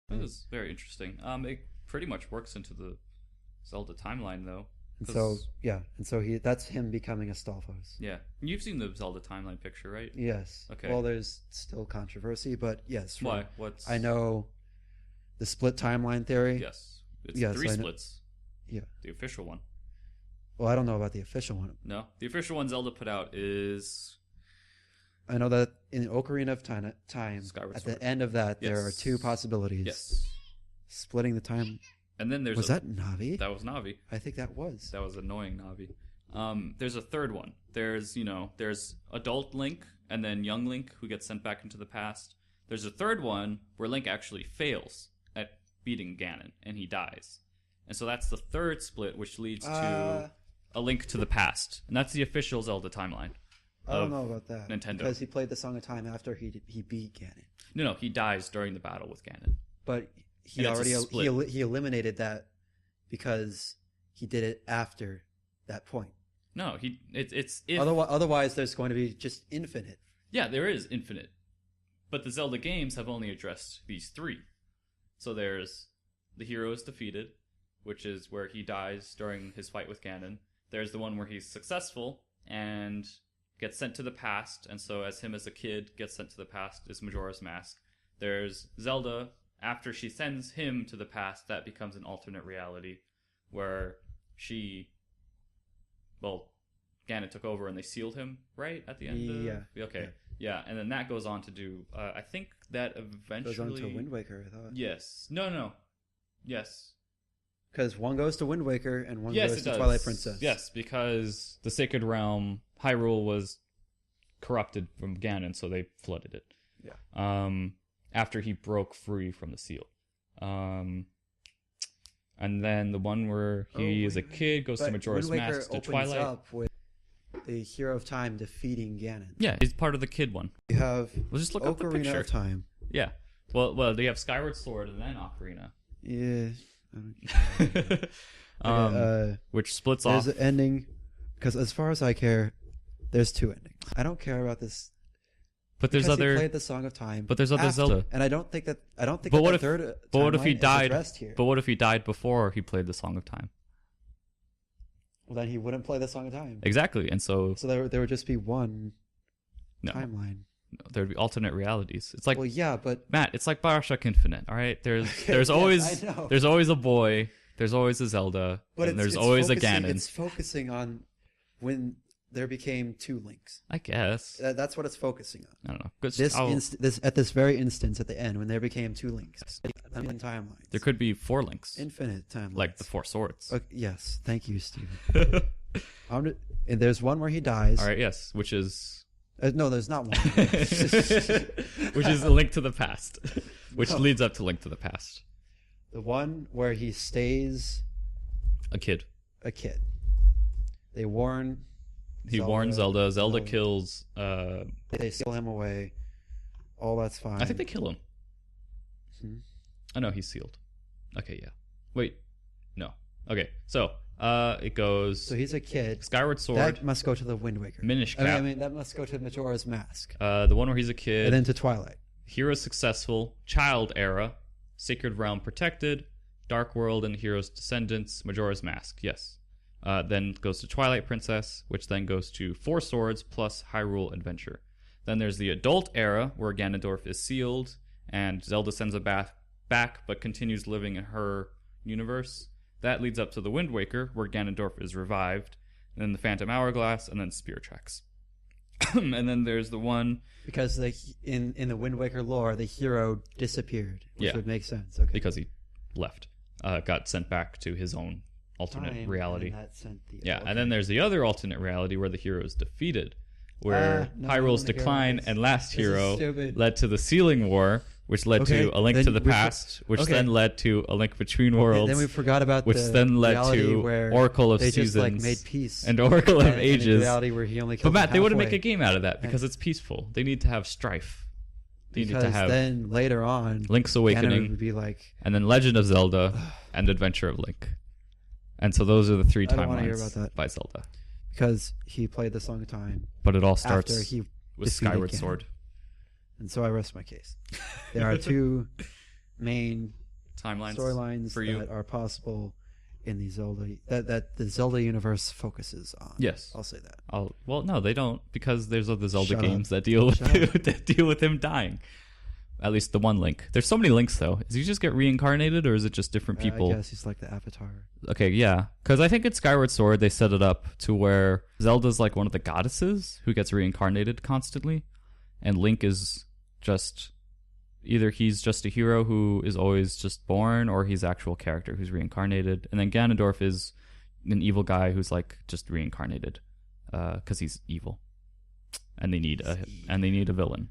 That is very interesting. It pretty much works into the Zelda timeline, though. And so that's him becoming a Stalfos. Yeah, you've seen the Zelda timeline picture, right? Yes. Okay. Well, there's still controversy, but yes. Why? What's... I know the split timeline theory. Yes. It's three splits. Yeah. The official one. Well, I don't know about the official one. No, the official one Zelda put out is... I know that in Ocarina of Time, Skyward at Sword. the end of that, there are two possibilities. Yes. Splitting the time. And then there's Was that Navi? That was Navi. I think that was. That was annoying Navi. There's a third one. There's adult Link and then young Link who gets sent back into the past. There's a third one where Link actually fails at beating Ganon and he dies. And so that's the third split, which leads to A Link to the Past. And that's the official Zelda timeline. I don't know about that. Nintendo. Because he played the Song of Time after he beat Ganon. No, he dies during the battle with Ganon. But he eliminated that because he did it after that point. No, it's if... Otherwise, there's going to be just infinite. Yeah, there is infinite. But the Zelda games have only addressed these three. So there's the hero is defeated, which is where he dies during his fight with Ganon. There's the one where he's successful and gets sent to the past, and so as him as a kid gets sent to the past is Majora's Mask. There's Zelda, after she sends him to the past, that becomes an alternate reality where Ganon took over and they sealed him, right? At the end? Yeah. Okay. Yeah, and then that goes on to do, I think that eventually... Goes on to Wind Waker, I thought. Yes. No. Yes. Because one goes to Wind Waker and one Yes, goes it to does. Twilight Princess. Yes, because the Sacred Realm, Hyrule, was corrupted from Ganon, so they flooded it. Yeah. After he broke free from the seal. And then the one where he is a kid goes to Majora's Mask to Twilight. Opens up with the Hero of Time defeating Ganon. Yeah, he's part of the kid one. You have We'll just look up the Ocarina picture. of Time. Yeah. Well, they have Skyward Sword and then Ocarina. Yeah. Which splits there's off. There's an ending, because as far as I care, there's two endings. I don't care about this. But there's because other. he played the Song of Time. But there's other Zelda. And I don't think that. But what if? Third But what if he timeline is died? addressed here. But what if he died before he played the Song of Time? Well, then he wouldn't play the Song of Time. Exactly, and so. So there would just be one timeline. No, there'd be alternate realities. It's like, well, yeah, but Matt, it's like BioShock Infinite. All right, there's always a boy, there's always a Zelda, but and there's always a Ganon. It's focusing on when there became two links. I guess That's what it's focusing on. I don't know. At this very instance at the end when there became two links, infinite timelines. There could be four links, infinite timelines, like the Four Swords. Okay, yes, thank you, Steven. And there's one where he dies. All right, yes, which is. No, there's not one. Which is a Link to the Past, which leads up to Link to the Past. The one where he stays a kid. They warn. He warns Zelda. Zelda kills. They steal him away. All that's fine. I think they kill him. I know he's sealed. Okay, yeah. Wait, no. Okay, so. It goes. So he's a kid. Skyward Sword. That must go to the Wind Waker. Minish Cap. I mean, that must go to Majora's Mask. The one where he's a kid. And then to Twilight. Hero Successful. Child Era. Sacred Realm Protected. Dark World and Hero's Descendants. Majora's Mask. Yes. Then goes to Twilight Princess, which then goes to Four Swords plus Hyrule Adventure. Then there's the Adult Era, where Ganondorf is sealed, and Zelda sends a back, but continues living in her universe. That leads up to the Wind Waker, where Ganondorf is revived, and then the Phantom Hourglass, and then Spear Tracks. And then there's the one... Because in the Wind Waker lore, the hero disappeared, which would make sense. Okay. Because he left. Got sent back to his own alternate reality. And then there's the other alternate reality where the hero is defeated, where Hyrule's decline and last hero led to the Sealing War, which led to A Link to the Past, which then led to A Link Between Worlds. Then we forgot about which then led to Oracle of Seasons. They just made peace. And Oracle of Ages. Reality where he only killed but Matt, they wouldn't make a game out of that because it's peaceful. They need to have strife. They need to have then later on, Link's Awakening, would be like, and then Legend of Zelda, and Adventure of Link. And so those are the three timelines by Zelda. Because he played the Song of Time. But it all starts after he with Skyward Sword. And so I rest my case. There are two main storylines for you that are possible in the Zelda that the Zelda universe focuses on. Yes, I'll say that. Well, no, they don't, because there's other Zelda games that deal with that deal with him dying. At least the one Link. There's so many Links, though. Does he just get reincarnated, or is it just different people? I guess he's like the Avatar. Okay, yeah. Because I think in Skyward Sword, they set it up to where Zelda's like one of the goddesses who gets reincarnated constantly. And Link is just... Either he's just a hero who is always just born, or he's actual character who's reincarnated. And then Ganondorf is an evil guy who's like just reincarnated. Because he's evil. And they need a villain.